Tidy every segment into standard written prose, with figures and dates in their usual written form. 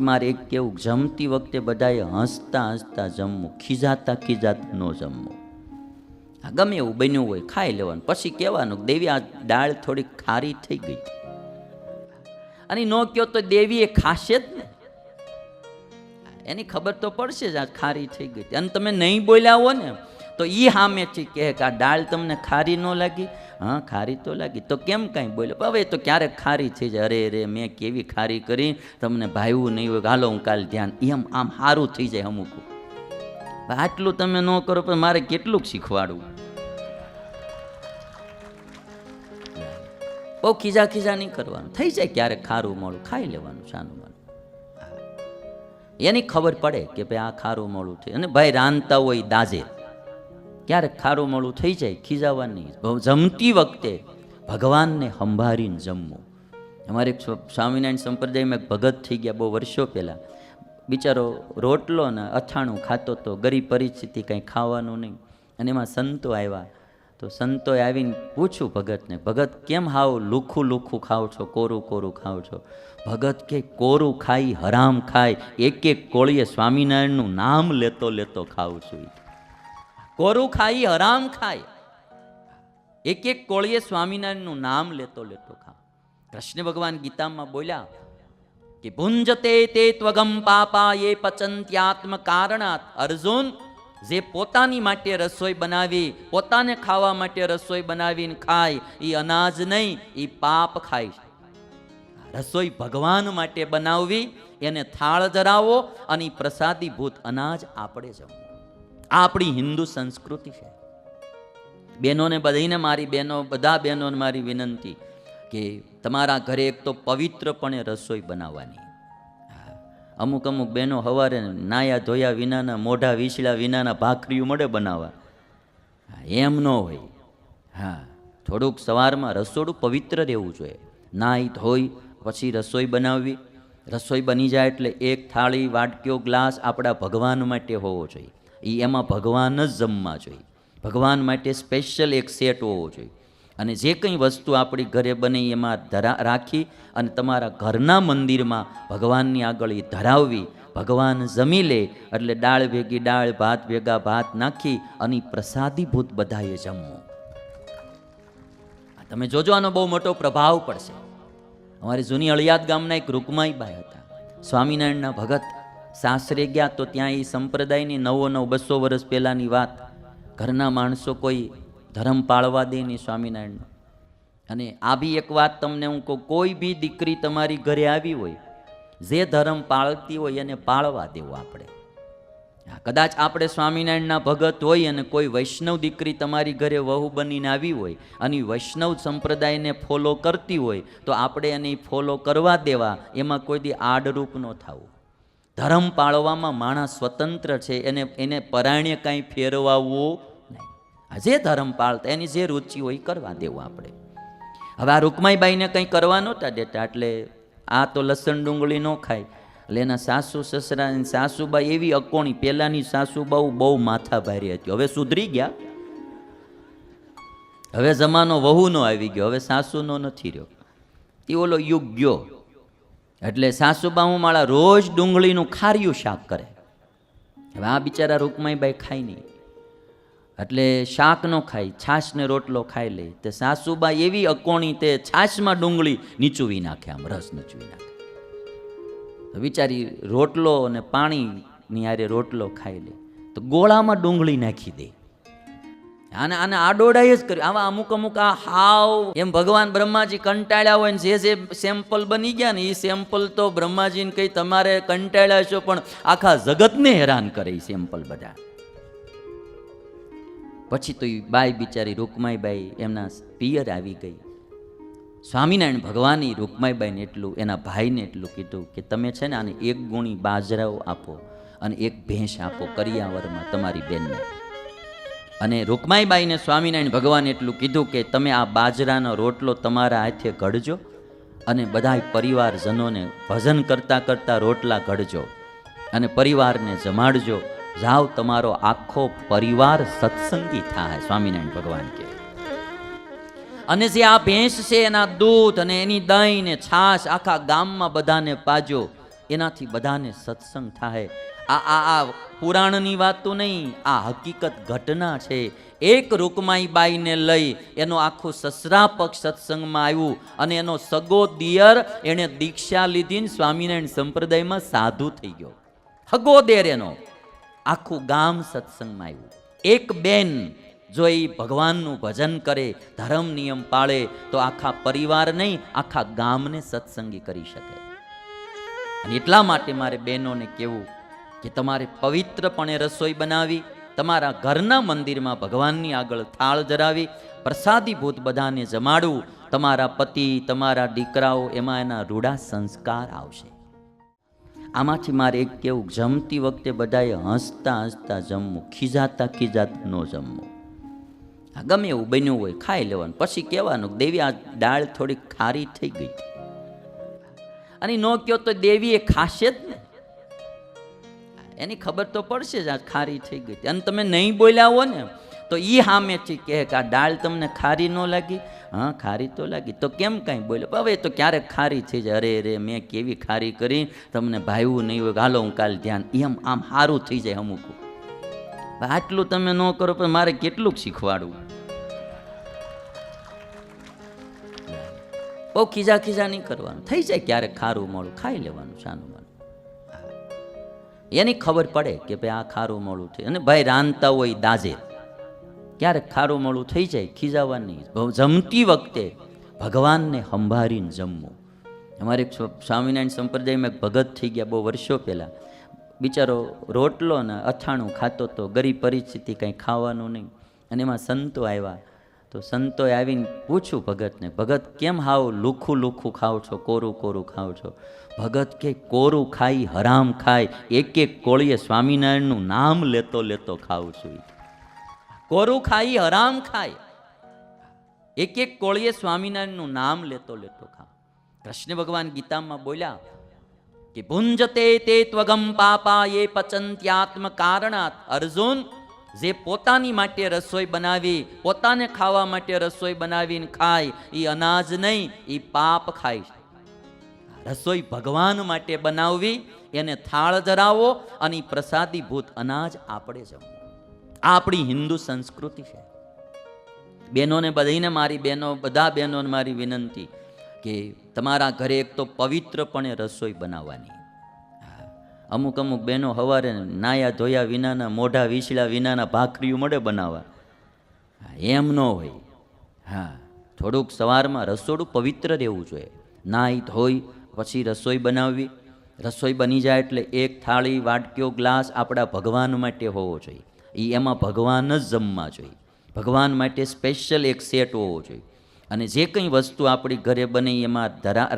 મારે એક કેવું, જમતી વખતે બધાએ હસતા હસતા જમવું, ખીજાતા ખીજાતા ન જમવું. ગમે એવું બન્યું હોય ખાઈ લેવાનું, પછી કહેવાનું દેવી આ દાળ થોડી ખારી થઈ ગઈ. અને ન કહો તો દેવી એ ખાશે જ ને, એની ખબર તો પડશે જ આ ખારી થઈ ગઈ. અને તમે નહીં બોલ્યા હો ને તો એ સામેથી કહે કે આ દાળ તમને ખારી ન લાગી? હા ખારી તો લાગી. તો કેમ કાંઈ બોલ્યો? હવે તો ક્યારેક ખારી થઈ જાય. અરે રે મેં કેવી ખારી કરી, તમને ભાવ્યું નહીં હોય, હાલો હું કાલ ધ્યાન. એમ આમ સારું થઈ જાય અમુક. આટલું તમે ન કરો પણ મારે કેટલુંક શીખવાડવું. બહુ ખીજા ખીજા નહીં કરવાનું. થઈ જાય ક્યારેક ખારું મોડું, ખાઈ લેવાનું શાનું માનું. એની ખબર પડે કે ભાઈ આ ખારું મોડું થઈ. અને ભાઈ રાંધતા હોય દાજે, ક્યારેક ખારું મોડું થઈ જાય, ખીજાવા નહીં. જમતી વખતે ભગવાનને સંભાળીને જમવું. અમારે એક સ્વામિનારાયણ સંપ્રદાયમાં એક ભગત થઈ ગયા બહુ વર્ષો પહેલાં. બિચારો રોટલો ને અથાણું ખાતો તો, ગરીબ પરિસ્થિતિ, કંઈ ખાવાનું નહીં. અને એમાં સંતો આવ્યા. તો સંતોએ આવીને પૂછ્યું ભગતને, ભગત કેમ હાવ લુખું લુખું ખાવ છો, કોરું કોરું ખાવ છો? ભગત કે કોરું ખાઈ હરામ ખાય, એક એક કોળીએ સ્વામિનારાયણનું નામ લેતો લેતો ખાઉં છું. કોરું ખાઈ હરામ ખાય, એક એક કોળીએ સ્વામિનારાયણનું નામ લેતો લેતો ખા. કૃષ્ણ ભગવાન ગીતામાં બોલ્યા કે ભુંજતે તે ત્વગમ પાપા યે પચંત્યાત્મ કારણાત. અર્જુન, જે પોતાની માટે રસોઈ બનાવી, પોતાને ખાવા માટે રસોઈ બનાવીને ખાય, એ અનાજ નહીં, એ પાપ ખાય. રસોઈ ભગવાન માટે બનાવવી, એને થાળ ધરાવો અને પ્રસાદીભૂત અનાજ આપણે જમવું. આપણી હિન્દુ સંસ્કૃતિ છે. બહેનોને બધાને મારી બહેનો, બધા બહેનોને મારી વિનંતી કે તમારા ઘરે એક તો પવિત્રપણે રસોઈ બનાવવાની. અમુક અમુક બહેનો સવારે નાયા ધોયા વિનાના, મોઢા વિસળ્યા વિનાના ભાખરીઓ મળે બનાવવા. એમ ન હોય. હા, થોડુંક સવારમાં રસોડું પવિત્ર રહેવું જોઈએ. નાહી ધોઈ પછી રસોઈ બનાવવી. રસોઈ બની જાય એટલે એક થાળી, વાટકીઓ, ગ્લાસ આપણા ભગવાન માટે હોવો જોઈએ. એમાં ભગવાન જ જમવા જોઈએ. ભગવાન માટે સ્પેશિયલ એક સેટ હોવો જોઈએ. અને જે કંઈ વસ્તુ આપણી ઘરે બને એમાં રાખી અને તમારા ઘરના મંદિરમાં ભગવાનની આગળ એ ધરાવવી. ભગવાન જમી લે એટલે દાળ ભેગી દાળ, ભાત ભેગા ભાત નાખી અને પ્રસાદીભૂત બધાએ જમવું. તમે જોજો, આનો બહુ મોટો પ્રભાવ પડશે. અમારી જૂની અળિયાદ ગામના એક રૂકમાઈબાઈ હતા, સ્વામિનારાયણના ભગત. સાસરે ગયા તો ત્યાં એ સંપ્રદાયની 200 વર્ષ પહેલાંની વાત. ઘરના માણસો કોઈ ધર્મ પાળવા દે નહીં સ્વામિનારાયણનો. અને આ બી એક વાત તમને હું કહું, કોઈ બી દીકરી તમારી ઘરે આવી હોય, જે ધર્મ પાળતી હોય એને પાળવા દેવો આપણે. કદાચ આપણે સ્વામિનારાયણના ભગત હોય અને કોઈ વૈષ્ણવ દીકરી તમારી ઘરે વહુ બનીને આવી હોય અને વૈષ્ણવ સંપ્રદાયને ફોલો કરતી હોય તો આપણે એને ફોલો કરવા દેવા. એમાં કોઈ દી આડરૂપ ન થવું. ધર્મ પાળવામાં માણસ સ્વતંત્ર છે, એને પરાયણે કાંઈ ફેરવાવું નહીં. જે ધર્મ પાળતા એની જે રુચિ હોય કરવા દેવું આપણે. હવે આ રૂકમાઈબાઈને કંઈ કરવા નહોતા દેતા, એટલે આ તો લસણ ડુંગળી ન ખાય. એટલે એના સાસુ સસરા, સાસુબા એવી અકોણી. પહેલાંની સાસુબાઓ બહુ માથા ભારી હતી. હવે સુધરી ગયા, હવે જમાનો વહુનો આવી ગયો, હવે સાસુનો નથી રહ્યો. એ ઓલો યુગ ગયો. એટલે સાસુબા હું માળા રોજ ડુંગળીનું ખાર્યું શાક કરે. હવે આ બિચારા રૂકમાઈબાઈ ખાય નહીં, એટલે શાક ન ખાય, છાશ ને રોટલો ખાઈ લે. તે સાસુબા એવી અકોણી, તે છાશમાં ડુંગળી નીચુવી નાખે, આમ રસ નીચુવી નાખે. વિચારી રોટલો અને પાણીની હારે રોટલો ખાઈ લે તો ગોળામાં ડુંગળી નાખી દે. આને આડોડાઈ જ કર્યું. આવા અમુક અમુક આ હાવ એમ ભગવાન બ્રહ્માજી કંટાળ્યા હોય ને જે સેમ્પલ બની ગયા ને એ સેમ્પલ તો બ્રહ્માજીને કંઈ તમારે કંટાળ્યા છો પણ આખા જગતને હેરાન કરે એ સેમ્પલ બધા. પછી તો એ બાઈ બિચારી રૂકમાઈબાઈ એમના પિયર આવી ગઈ. સ્વામિનારાયણ ભગવાને રૂકમાઈબાઈને એટલું, એના ભાઈને એટલું કીધું કે તમે છે ને આને 1 ગુણી બાજરાઓ આપો અને 1 ભેંસ આપો કરિયાવરમાં તમારી બેનને. અને રૂકમાઈબાઈને સ્વામિનારાયણ ભગવાને એટલું કીધું કે તમે આ બાજરાનો રોટલો તમારા હાથે ઘડજો અને બધા પરિવારજનોને ભજન કરતાં કરતાં રોટલા ઘડજો અને પરિવારને જમાડજો. જાઓ, તમારો આખો પરિવાર સત્સંગી થાય, સ્વામિનારાયણ ભગવાન કહે. અને જે આ ભેંસ છે એના દૂધ અને એની દહીં ને છાશ આખા ગામમાં બધાને પાજો. એનાથી બધાને સત્સંગ થાય. આ પુરાણની વાત તો નહીં, આ હકીકત ઘટના છે. એક રૂકમાઈબાઈને લઈ એનો આખું સસરા પક્ષ સત્સંગમાં આવ્યું અને એનો સગો દિયર એણે દીક્ષા લીધી ને સ્વામિનારાયણ સંપ્રદાયમાં સાધુ થઈ ગયો. હગો દેર એનો આખું ગામ સત્સંગમાં આવ્યું. એક બેન જો એ ભગવાનનું ભજન કરે, ધર્મ નિયમ પાળે, તો આખા પરિવાર નહીં આખા ગામને સત્સંગી કરી શકે. અને એટલા માટે મારે બહેનોને કહેવું કે તમારે પવિત્રપણે રસોઈ બનાવી, તમારા ઘરના મંદિરમાં ભગવાનની આગળ થાળ ધરાવી, પ્રસાદીભૂત બધાને જમાડવું. તમારા પતિ, તમારા દીકરાઓ, એમાં એના રૂડા સંસ્કાર આવશે. આમાંથી મારે એક કહેવું, જમતી વખતે બધાએ હસતા હસતા જમવું, ખીજાતા ખીજાતા ન જમવું. ગમે એવું બન્યું હોય ખાઈ લેવાનું, પછી કહેવાનું દેવી આ દાળ થોડી ખારી થઈ ગઈ, અને ન કહો તો દેવી એ ખાશે જ ને, એની ખબર તો પડશે જ આ ખારી થઈ ગઈ. અને તમે નહીં બોલ્યા હો ને તો એ સામેથી કહે કે આ દાળ તમને ખારી ન લાગી? હા ખારી તો લાગી. તો કેમ કાંઈ બોલ્યો? હવે તો ક્યારેક ખારી થઈ જાય. અરે રે મેં કેવી ખારી કરી, તમને ભાવ્યું નહીં હોય, હાલો હું કાલ ધ્યાન. એમ આમ સારું થઈ જાય અમુક. આટલું તમે ન કરો પણ મારે કેટલુંક શીખવાડવું? બહુ ખીજા ખીજા નહીં કરવાનું. થઈ જાય ક્યારેક ખારું મોડું, ખાઈ લેવાનું શાનું માનું. એની ખબર પડે કે ભાઈ આ ખારું મોડું થઈ. અને ભાઈ રાંધતા હોય દાજે, ક્યારેક ખારું મોડું થઈ જાય, ખીજાવાની. જમતી વખતે ભગવાનને સંભાળીને જમવું. અમારે સ્વામિનારાયણ સંપ્રદાયમાં એક ભગત થઈ ગયા બહુ વર્ષો પહેલાં. બિચારો રોટલો ને અથાણું ખાતો તો, ગરીબ પરિસ્થિતિ, કંઈ ખાવાનું નહીં. અને એમાં સંતો આવ્યા, તો સંતોએ આવીને પૂછ્યું ભગતને, ભગત કેમ હાવ લુખું લુખું ખાવ છો, કોરું કોરું ખાવ છો? ભગત કે કોરું ખાઈ હરામ ખાય, એક એક કોળીએ સ્વામિનારાયણનું નામ લેતો લેતો ખાઉં છું. કોરું ખાઈ હરામ ખાય, એક એક કોળીએ સ્વામિનારાયણનું નામ લેતો લેતો ખાવ. કૃષ્ણ ભગવાન ગીતામાં બોલ્યા કે ભુંજતે તે ત્વગમ પાપા એ પચંત્યાત્મ કારણાત. અર્જુન, જે પોતાની માટે રસોઈ બનાવી, પોતાને ખાવા માટે રસોઈ બનાવીને ખાય, એ અનાજ નહીં, એ પાપ ખાય. રસોઈ ભગવાન માટે બનાવવી, એને થાળ ધરાવો, અને પ્રસાદીભૂત અનાજ આપણે જમવું. આપણી હિન્દુ સંસ્કૃતિ છે. બહેનોને બધાને મારી બહેનો, બધા બહેનોને મારી વિનંતી કે તમારા ઘરે એક તો પવિત્રપણે રસોઈ બનાવવાની. અમુક અમુક બહેનો સવારે નાયા ધોયા વિનાના, મોઢા વીછળ્યા વિનાના ભાખરીઓ મળે બનાવવા. એમ ન હોય. હા, થોડુંક સવારમાં રસોડું પવિત્ર રહેવું જોઈએ. નાહી ધોઈ પછી રસોઈ બનાવવી. રસોઈ બની જાય એટલે એક થાળી, વાટકીઓ, ગ્લાસ આપણા ભગવાન માટે હોવો જોઈએ. એમાં ભગવાન જ જમવા જોઈએ. ભગવાન માટે સ્પેશિયલ એક સેટ હોવો જોઈએ. અને જે કંઈ વસ્તુ આપણી ઘરે બને એમાં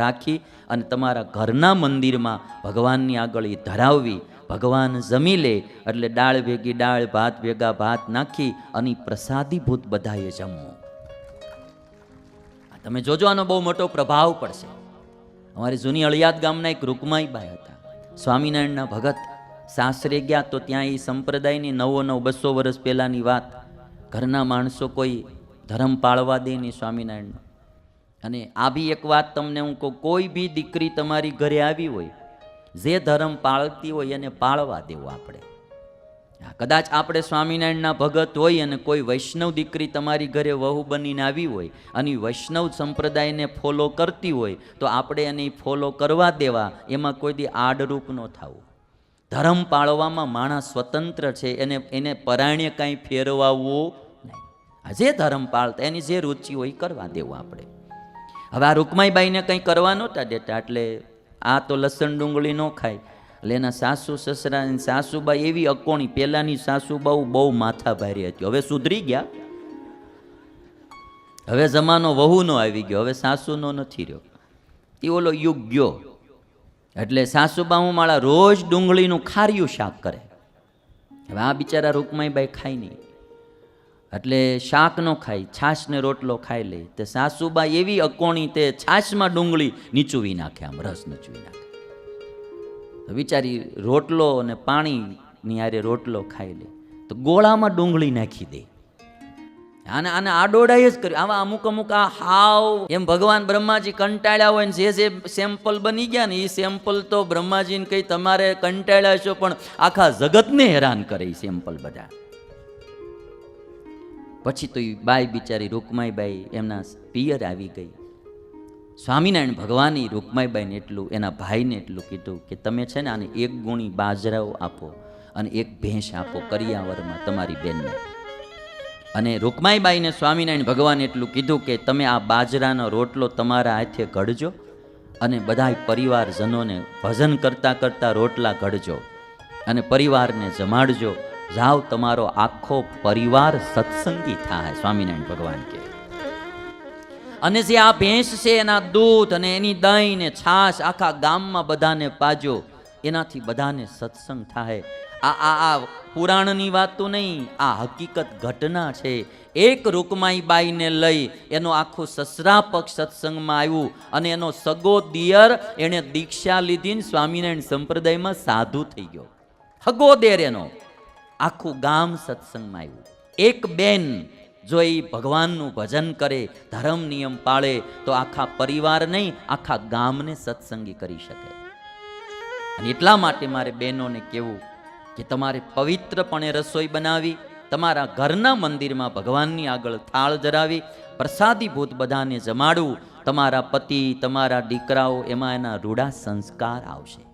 રાખી અને તમારા ઘરના મંદિરમાં ભગવાનની આગળ એ ધરાવવી. ભગવાન જમી લે એટલે દાળ ભેગી દાળ, ભાત ભેગા ભાત નાખી અને પ્રસાદીભૂત બધાએ જમવું. તમે જોજો, આનો બહુ મોટો પ્રભાવ પડશે. અમારી જૂની અળિયાદ ગામના એક રૂકમાઈબાઈ હતા, સ્વામિનારાયણના ભગત. સાસરે ગયા તો ત્યાં એ સંપ્રદાયની 200 વર્ષ પહેલાંની વાત. ઘરના માણસો કોઈ ધર્મ પાળવા દે નહીં સ્વામિનારાયણનો. અને આ બી એક વાત તમને હું કહું, કોઈ બી દીકરી તમારી ઘરે આવી હોય, જે ધર્મ પાળતી હોય એને પાળવા દેવો આપણે. કદાચ આપણે સ્વામિનારાયણના ભગત હોય અને કોઈ વૈષ્ણવ દીકરી તમારી ઘરે વહુ બનીને આવી હોય અને વૈષ્ણવ સંપ્રદાયને ફોલો કરતી હોય, તો આપણે એને ફોલો કરવા દેવા, એમાં કોઈ દી આડરૂપ ન થવું. ધર્મ પાળવામાં માણસ સ્વતંત્ર છે, એને પરાયણે કાંઈ ફેરવાવું નહીં. જે ધર્મ પાળતા એની જે રુચિ હોય કરવા દેવું આપણે. હવે આ રૂકમાઈબાઈને કંઈ કરવા નહોતા દેતા, એટલે આ તો લસણ ડુંગળી ન ખાય. એટલે એના સાસુ સસરા, સાસુબાઈ એવી અકોણી. પહેલાંની સાસુબાઉ બહુ માથા ભારી હતી, હવે સુધરી ગયા. હવે જમાનો વહુનો આવી ગયો, હવે સાસુનો નથી રહ્યો. એ ઓલો યુગ ગયો. એટલે સાસુબા હું માળા રોજ ડુંગળીનું ખાર્યું શાક કરે. હવે આ બિચારા રૂકમાઈબાઈ ખાય નહીં, એટલે શાક ન ખાય, છાશ ને રોટલો ખાઈ લે. તે સાસુબા એવી અકોણી, તે છાશમાં ડુંગળી નીચુવી નાખે, આમ રસ નીચવી નાખે. વિચારી રોટલો અને પાણીની હારે રોટલો ખાઈ લે, તો ગોળામાં ડુંગળી નાખી દે. આને આડોડાઈ જ કર્યું. આવા અમુક અમુક આ હાવ એમ ભગવાન બ્રહ્માજી કંટાળ્યા હોય ને જે સેમ્પલ બની ગયા ને એ સેમ્પલ તો બ્રહ્માજીને કઈ તમારે કંટાળ્યા છો પણ આખા જગતને હેરાન કરે એ સેમ્પલ બધા. પછી તો એ બાઈ બિચારી રૂકમાઈબાઈ એમના પિયર આવી ગઈ. સ્વામિનારાયણ ભગવાને રૂકમાઈબાઈને એટલું એના ભાઈને એટલું કીધું કે તમે છે ને આને એક ગુણી બાજરાઓ આપો અને એક ભેંસ આપો કરિયાવરમાં તમારી બેનને. અને રૂકમાઈબાઈને સ્વામિનારાયણ ભગવાને એટલું કીધું કે તમે આ બાજરાનો રોટલો તમારા હાથે ઘડજો અને બધા પરિવારજનોને ભજન કરતા કરતા રોટલા ઘડજો અને પરિવારને જમાડજો. જાઓ તમારો આખો પરિવાર સત્સંગી થાય. સ્વામિનારાયણ ભગવાન કહે. અને જે આ ભેંસ છે એના દૂધ અને એની દહીં ને છાશ આખા ગામમાં બધાને પાજો, એનાથી બધાને સત્સંગ થાય. આ પુરાણની વાત તો નહીં, આ હકીકત ઘટના છે. એક રૂકમાઈબાઈને લઈ એનો આખો સસરા પક્ષ સત્સંગમાં આવ્યું અને એનો સગો દિયર એણે દીક્ષા લીધી ને સ્વામિનારાયણ સંપ્રદાયમાં સાધુ થઈ ગયો. હગો દેર એનો આખું ગામ સત્સંગમાં આવ્યું. એક બેન જો એ ભગવાનનું ભજન કરે, ધર્મ નિયમ પાળે તો આખા પરિવાર નહીં આખા ગામને સત્સંગી કરી શકે. અને એટલા માટે મારે બહેનોને કહેવું કે તમારે પવિત્રપણે રસોઈ બનાવી, તમારા ઘરના મંદિરમાં ભગવાનની આગળ થાળ ધરાવી, પ્રસાદીભૂત બધાને જમાડવું. તમારા પતિ, તમારા દીકરાઓ એમાં એના રૂડા સંસ્કાર આવશે.